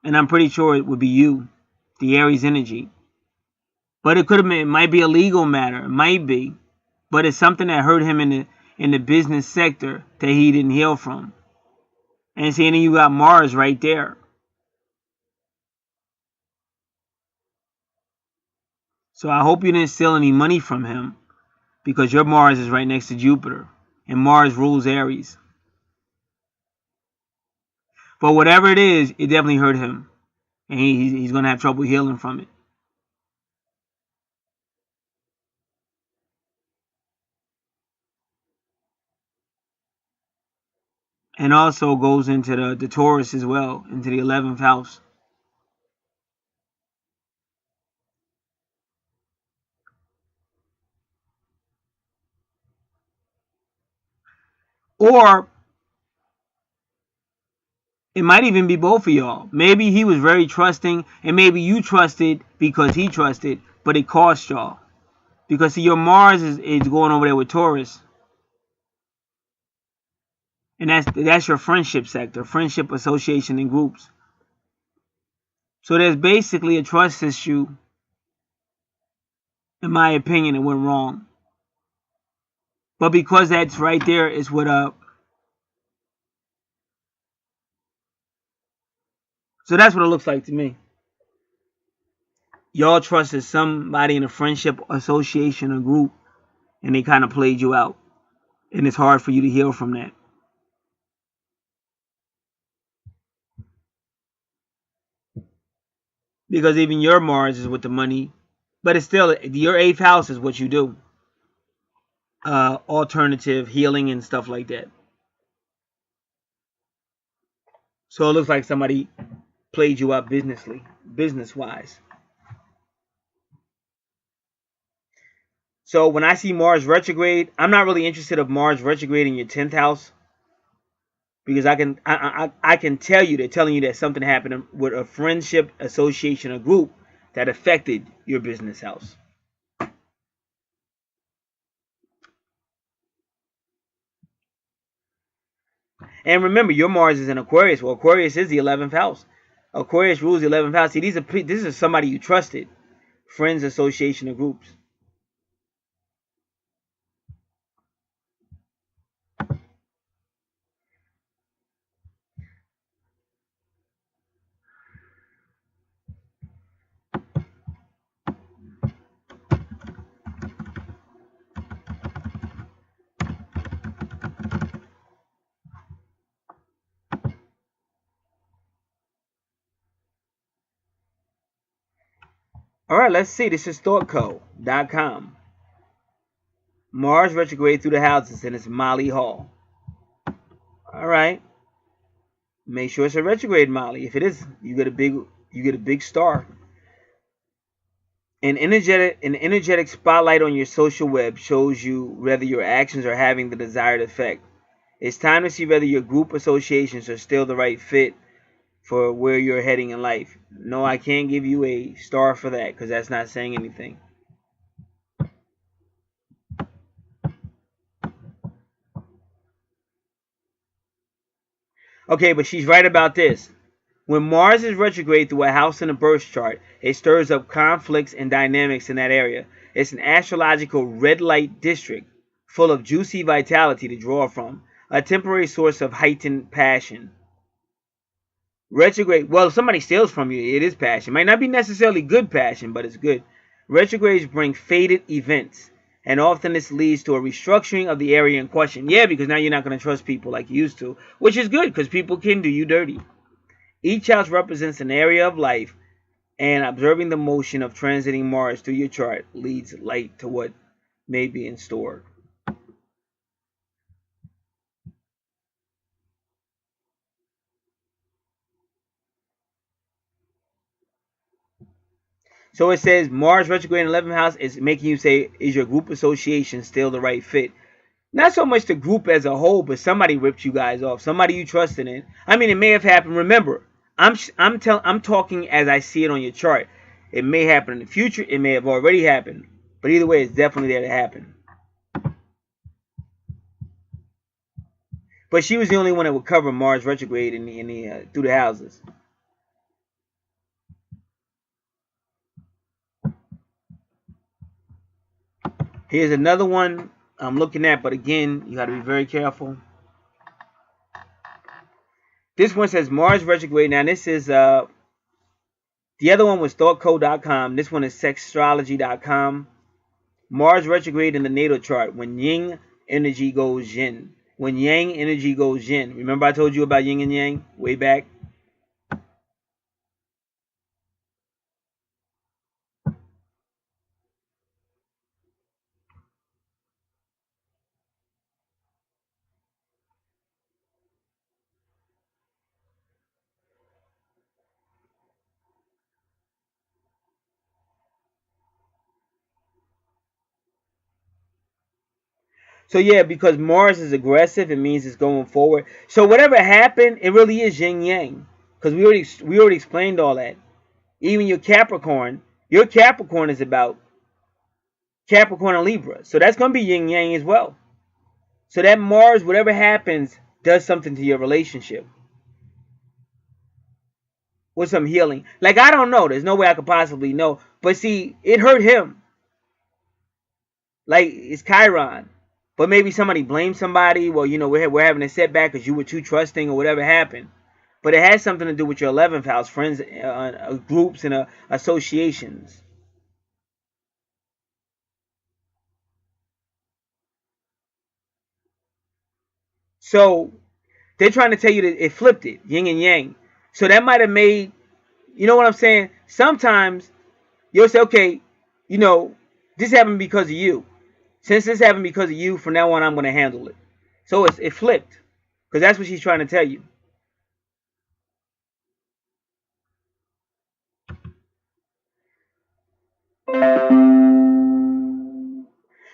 And I'm pretty sure it would be you, the Aries energy. But it might be a legal matter. It might be. But it's something that hurt him in the business sector that he didn't heal from. And see, and then you got Mars right there. So I hope you didn't steal any money from him, because your Mars is right next to Jupiter. And Mars rules Aries. But whatever it is, it definitely hurt him. And he's going to have trouble healing from it. And also goes into the Taurus as well, into the 11th house. Or it might even be both of y'all. Maybe he was very trusting, and maybe you trusted because he trusted, but it cost y'all. Because see, your Mars is going over there with Taurus. And that's your friendship sector, friendship, association, and groups. So there's basically a trust issue. In my opinion, it went wrong. But because that's right there is what so that's what it looks like to me. Y'all trusted somebody in a friendship, association, or group, and they kind of played you out. And it's hard for you to heal from that. Because even your Mars is with the money. But it's still, your 8th house is what you do. Alternative healing and stuff like that. So it looks like somebody played you out business-wise. So when I see Mars retrograde, I'm not really interested in Mars retrograde in your 10th house. because I can tell you, they're telling you that something happened with a friendship, association, or group that affected your business house. And remember, your Mars is in Aquarius. Well, Aquarius is the 11th house. Aquarius rules the 11th house. See, this is somebody you trusted. Friends, association, or groups. All right, let's see. This is ThoughtCo.com. Mars retrograde through the houses, and it's Molly Hall. All right. Make sure it's a retrograde, Molly. If it is, you get a big star. An energetic spotlight on your social web shows you whether your actions are having the desired effect. It's time to see whether your group associations are still the right fit for where you're heading in life. No, I can't give you a star for that because that's not saying anything. Okay, but she's right about this. When Mars is retrograde through a house in a birth chart, it stirs up conflicts and dynamics in that area. It's an astrological red light district full of juicy vitality to draw from, a temporary source of heightened passion. Retrograde, well, if somebody steals from you, it is passion. Might not be necessarily good passion, but it's good. Retrogrades bring fated events, and often this leads to a restructuring of the area in question. Yeah, because now you're not going to trust people like you used to, which is good because people can do you dirty. Each house represents an area of life, and observing the motion of transiting Mars through your chart leads light to what may be in store. So it says Mars retrograde in 11th house is making you say, is your group association still the right fit? Not so much the group as a whole, but somebody ripped you guys off. Somebody you trusted in. I mean, it may have happened. Remember, I'm talking as I see it on your chart. It may happen in the future. It may have already happened. But either way, it's definitely there to happen. But she was the only one that would cover Mars retrograde in the through the houses. Here's another one I'm looking at, but again, you got to be very careful. This one says Mars retrograde. Now, this is the other one was ThoughtCo.com. This one is Sextrology.com. Mars retrograde in the natal chart when yin energy goes yin. When yang energy goes yin. Remember I told you about yin and yang way back? So yeah, because Mars is aggressive, it means it's going forward. So whatever happened, it really is yin yang. Because we already explained all that. Even your Capricorn is about Capricorn and Libra. So that's going to be yin yang as well. So that Mars, whatever happens, does something to your relationship. With some healing. Like, I don't know. There's no way I could possibly know. But see, it hurt him. Like, it's Chiron. But maybe somebody blamed somebody. Well, you know, we're having a setback because you were too trusting or whatever happened. But it has something to do with your 11th house, friends, groups, and associations. So they're trying to tell you that it flipped it, yin and yang. So that might have made, you know what I'm saying? Sometimes you'll say, okay, you know, this happened because of you. Since this happened because of you, from now on, I'm going to handle it. So it flipped. Because that's what she's trying to tell you.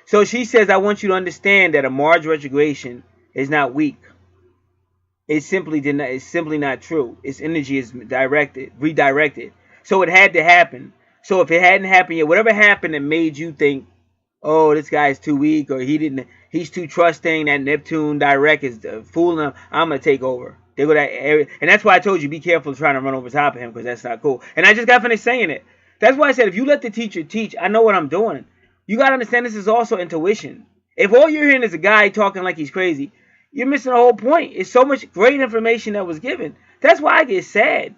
So she says, I want you to understand that a Mars retrogradation is not weak. It's simply did not. It's simply not true. Its energy is redirected. So it had to happen. So if it hadn't happened yet, whatever happened that made you think, oh, this guy's too weak, or he's too trusting, that Neptune direct is fooling him, I'm gonna take over. They go that area, and that's why I told you be careful trying to run over top of him, because that's not cool. And I just got finished saying it. That's why I said if you let the teacher teach, I know what I'm doing. You gotta understand this is also intuition. If all you're hearing is a guy talking like he's crazy, you're missing the whole point. It's so much great information that was given. That's why I get sad.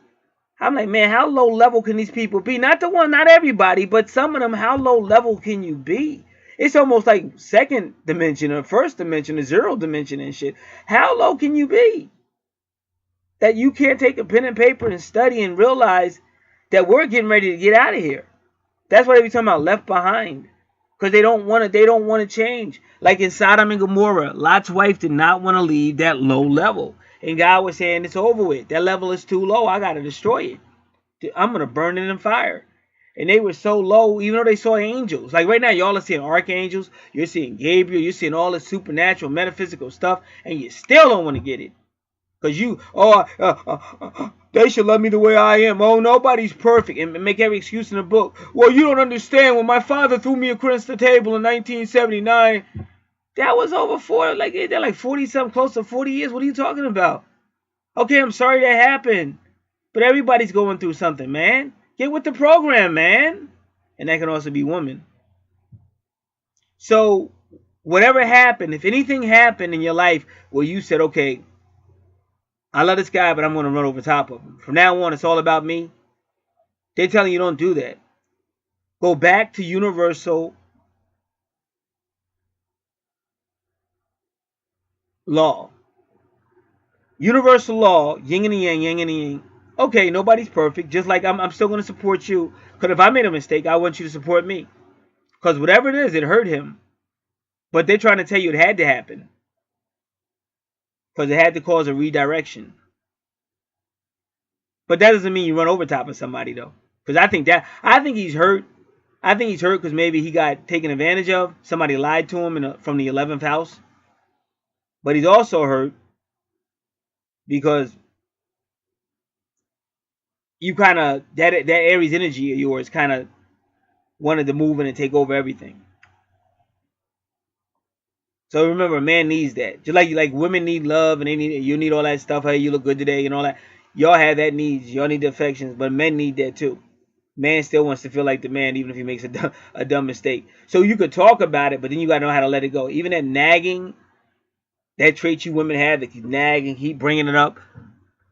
I'm like, man, how low level can these people be? Not everybody, but some of them, how low level can you be? It's almost like second dimension or first dimension or zero dimension and shit. How low can you be? That you can't take a pen and paper and study and realize that we're getting ready to get out of here. That's why they be talking about left behind. Because they don't want to change. Like in Sodom and Gomorrah, Lot's wife did not want to leave that low level. And God was saying, it's over with. That level is too low. I got to destroy it. I'm going to burn it in fire. And they were so low, even though they saw angels. Like right now, y'all are seeing archangels. You're seeing Gabriel. You're seeing all this supernatural, metaphysical stuff. And you still don't want to get it. Because they should love me the way I am. Oh, nobody's perfect. And make every excuse in the book. Well, you don't understand. When my father threw me across the table in 1979, that was over they're like 40-something, close to 40 years. What are you talking about? Okay, I'm sorry that happened. But everybody's going through something, man. Get with the program, man. And that can also be women. So, whatever happened, if anything happened in your life where you said, okay, I love this guy, but I'm going to run over top of him. From now on, it's all about me. They're telling you don't do that. Go back to universal law. Universal law, yin and yang, yang and yang. Okay, nobody's perfect. Just like I'm still going to support you. Because if I made a mistake, I want you to support me. Because whatever it is, it hurt him. But they're trying to tell you it had to happen. Because it had to cause a redirection. But that doesn't mean you run over top of somebody, though. Because I think he's hurt. I think he's hurt because maybe he got taken advantage of. Somebody lied to him from the 11th house. But he's also hurt because you kind of, that Aries energy of yours kind of wanted to move in and take over everything. So remember, a man needs that. Just like women need love and you need all that stuff. Hey, you look good today and all that. Y'all have that needs. Y'all need the affections, but men need that too. Man still wants to feel like the man, even if he makes a dumb mistake. So you could talk about it, but then you got to know how to let it go. Even that nagging, that trait you women have, that keep nagging, keep bringing it up,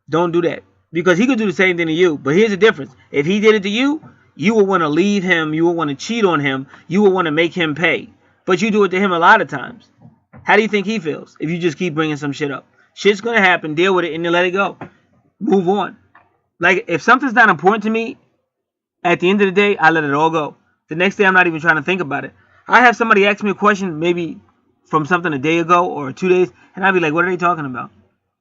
don't do that. Because he could do the same thing to you. But here's the difference. If he did it to you, you would want to leave him. You would want to cheat on him. You would want to make him pay. But you do it to him a lot of times. How do you think he feels if you just keep bringing some shit up? Shit's going to happen. Deal with it and then let it go. Move on. Like, if something's not important to me, at the end of the day, I let it all go. The next day, I'm not even trying to think about it. I have somebody ask me a question maybe from something a day ago or 2 days, and I'll be like, what are they talking about?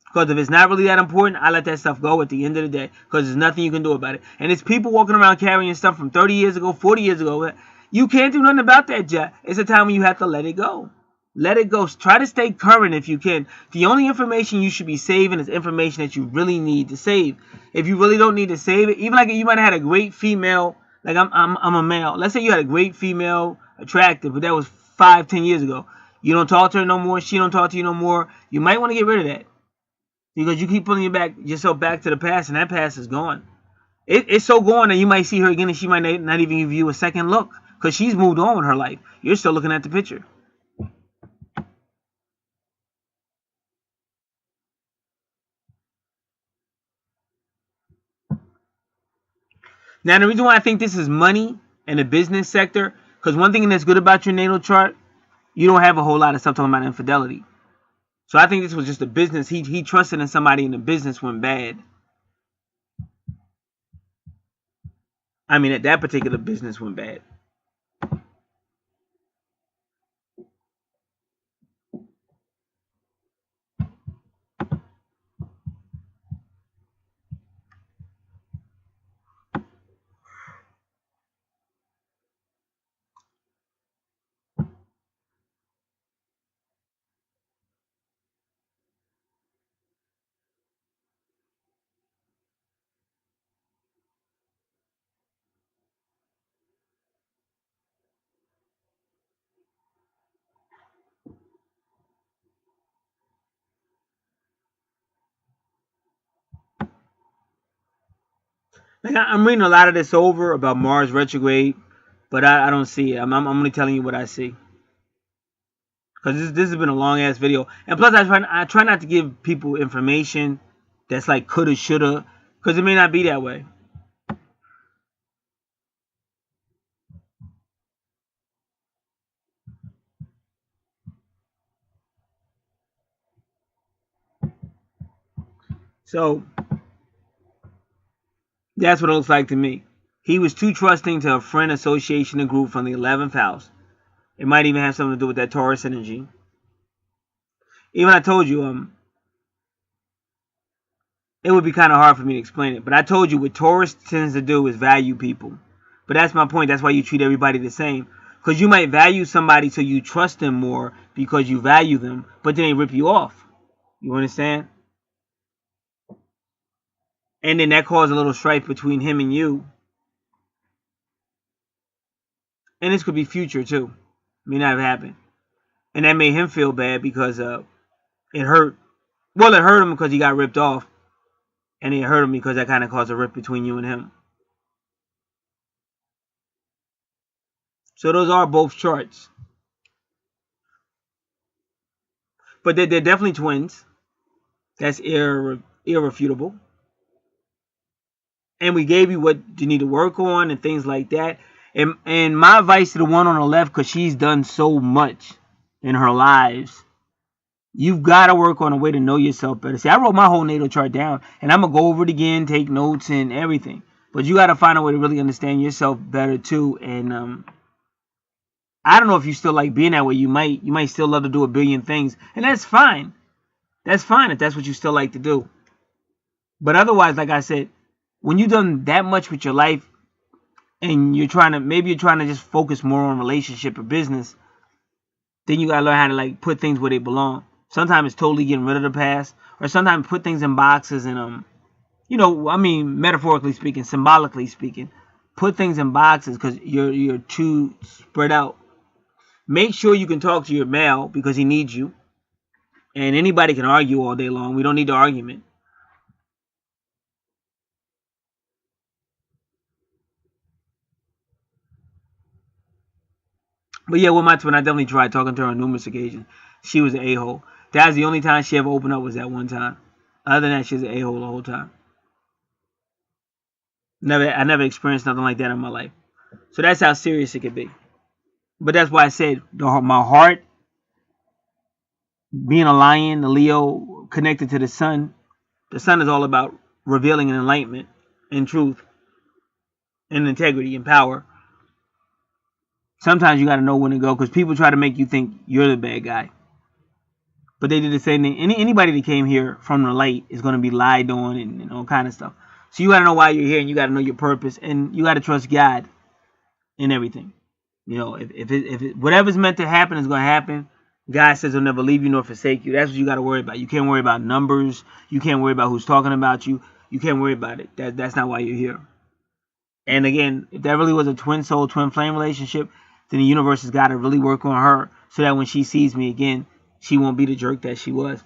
Because if it's not really that important, I let that stuff go at the end of the day because there's nothing you can do about it. And it's people walking around carrying stuff from 30 years ago, 40 years ago. You can't do nothing about that, Jack. It's a time when you have to let it go. Let it go. Try to stay current if you can. The only information you should be saving is information that you really need to save. If you really don't need to save it, even like you might have had a great female, like I'm a male. Let's say you had a great female, attractive, but that was 5-10 years ago. You don't talk to her no more. She don't talk to you no more. You might want to get rid of that because you keep pulling yourself back to the past, and that past is gone. It's so gone that you might see her again, and she might not even give you a second look because she's moved on with her life. You're still looking at the picture. Now, the reason why I think this is money in the business sector, because one thing that's good about your natal chart, you don't have a whole lot of stuff talking about infidelity. So I think this was just a business. He trusted in somebody and the business went bad. I mean, that particular business went bad. Like I'm reading a lot of this over about Mars retrograde, but I don't see it. I'm only telling you what I see. Because this has been a long ass video, and plus I try not to give people information that's like coulda, shoulda, because it may not be that way. So that's what it looks like to me. He was too trusting to a friend, association, and group from the 11th house. It might even have something to do with that Taurus energy. Even I told you, it would be kind of hard for me to explain it. But I told you what Taurus tends to do is value people. But that's my point. That's why you treat everybody the same. Because you might value somebody so you trust them more because you value them, but then they rip you off. You understand? And then that caused a little strife between him and you. And this could be future too. May not have happened. And that made him feel bad because it hurt. Well, it hurt him because he got ripped off. And it hurt him because that kind of caused a rift between you and him. So those are both charts. But they're definitely twins. That's irrefutable. And we gave you what you need to work on and things like that. And my advice to the one on the left, because she's done so much in her lives, you've got to work on a way to know yourself better. See, I wrote my whole natal chart down, and I'm going to go over it again, take notes and everything. But you got to find a way to really understand yourself better too. And I don't know if you still like being that way. You might still love to do a billion things, and that's fine. That's fine if that's what you still like to do. But otherwise, like I said, when you've done that much with your life, and you're trying to just focus more on relationship or business, then you gotta learn how to like put things where they belong. Sometimes it's totally getting rid of the past, or sometimes put things in boxes and I mean, metaphorically speaking, symbolically speaking, put things in boxes because you're too spread out. Make sure you can talk to your male because he needs you. And anybody can argue all day long. We don't need the argument. But yeah, with my twin, I definitely tried talking to her on numerous occasions. She was an a-hole. That was the only time she ever opened up was that one time. Other than that, she was an a-hole the whole time. I never experienced nothing like that in my life. So that's how serious it could be. But that's why I said my heart, being a lion, the Leo, connected to the sun. The sun is all about revealing and enlightenment and truth and integrity and power. Sometimes you got to know when to go because people try to make you think you're the bad guy. But they did the same thing. Anybody that came here from the light is going to be lied on and all kind of stuff. So you got to know why you're here and you got to know your purpose and you got to trust God in everything. If whatever's meant to happen is going to happen. God says he'll never leave you nor forsake you. That's what you got to worry about. You can't worry about numbers. You can't worry about who's talking about you. You can't worry about it. That's not why you're here. And again, if that really was a twin soul, twin flame relationship, then the universe has got to really work on her so that when she sees me again, she won't be the jerk that she was.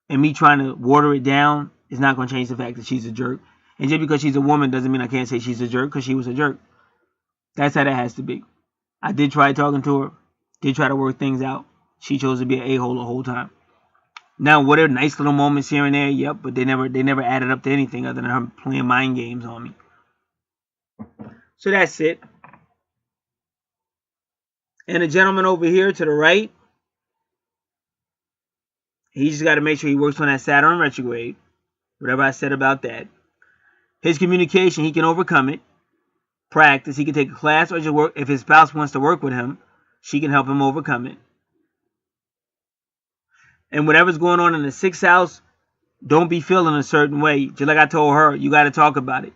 And me trying to water it down is not going to change the fact that she's a jerk. And just because she's a woman doesn't mean I can't say she's a jerk because she was a jerk. That's how that has to be. I did try talking to her. Did try to work things out. She chose to be an a-hole the whole time. Now, were there nice little moments here and there? Yep, but they never added up to anything other than her playing mind games on me. So that's it. And the gentleman over here to the right, he just got to make sure he works on that Saturn retrograde. Whatever I said about that. His communication, he can overcome it. Practice. He can take a class or just work. If his spouse wants to work with him, she can help him overcome it. And whatever's going on in the 6th house, don't be feeling a certain way. Just like I told her, you got to talk about it.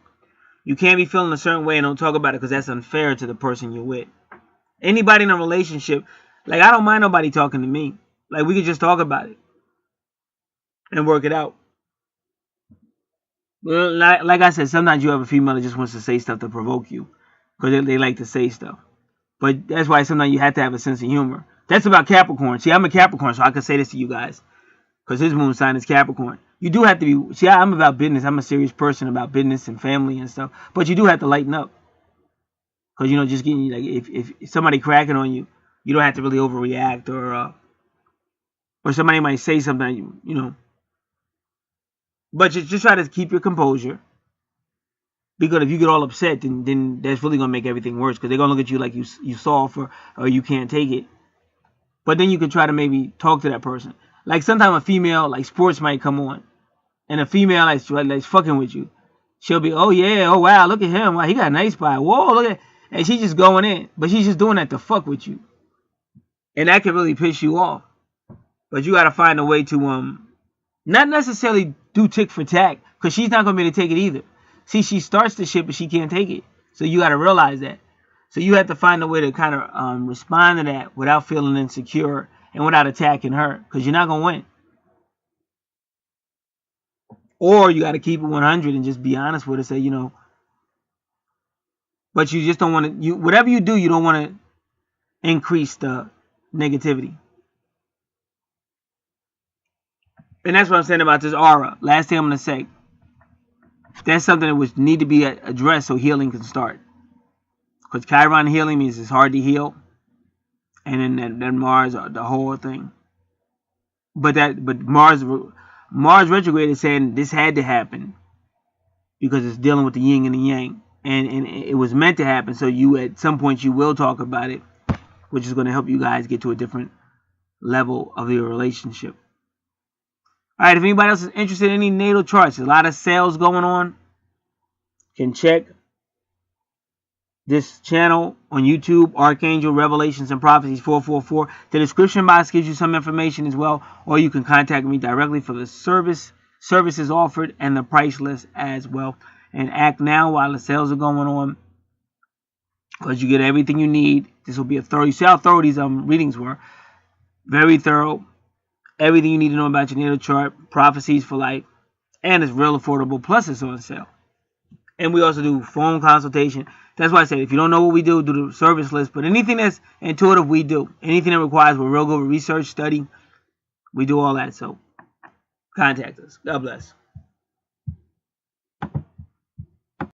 You can't be feeling a certain way and don't talk about it because that's unfair to the person you're with. Anybody in a relationship, like I don't mind nobody talking to me. Like we could just talk about it and work it out. Well, like I said, sometimes you have a female that just wants to say stuff to provoke you because they like to say stuff. But that's why sometimes you have to have a sense of humor. That's about Capricorn. See, I'm a Capricorn, so I can say this to you guys because his moon sign is Capricorn. You do have to be, see, I'm about business. I'm a serious person about business and family and stuff. But you do have to lighten up. Because, you know, just getting, like, if somebody cracking on you, you don't have to really overreact, or somebody might say something, you know. But just try to keep your composure. Because if you get all upset, then that's really going to make everything worse. Because they're going to look at you like you soft, or you can't take it. But then you can try to maybe talk to that person. Like sometimes a female, like sports might come on. And a female like fucking with you. She'll be, oh yeah, oh wow, look at him. Wow, he got a nice body. Whoa, look at, and she's just going in. But she's just doing that to fuck with you. And that can really piss you off. But you got to find a way to, not necessarily do tick for tack. Because she's not going to be able to take it either. See, she starts the shit, but she can't take it. So you got to realize that. So you have to find a way to kind of respond to that without feeling insecure and without attacking her. Because you're not going to win. Or you got to keep it 100 and just be honest with her. Say, you know. But you just don't want to. Whatever you do, you don't want to increase the negativity. And that's what I'm saying about this aura. Last thing I'm going to say. That's something that would need to be addressed so healing can start. Because Chiron healing means it's hard to heal. And then Mars, the whole thing. But Mars retrograde is saying this had to happen. Because it's dealing with the yin and the yang. And it was meant to happen. So you, at some point, you will talk about it. Which is going to help you guys get to a different level of your relationship. Alright, if anybody else is interested in any natal charts, there's a lot of sales going on. You can check this channel on YouTube, Archangel Revelations and Prophecies 444. The description box gives you some information as well. Or you can contact me directly for the services offered and the price list as well. And act now while the sales are going on. Because you get everything you need. This will be a thorough. You see how thorough these readings were. Very thorough. Everything you need to know about your natal chart, prophecies for life, and it's real affordable, plus it's on sale. And we also do phone consultation. That's why I said, if you don't know what we do the service list, but anything that's intuitive, we do. Anything that requires we're real good with research, study, we do all that. So contact us. God bless.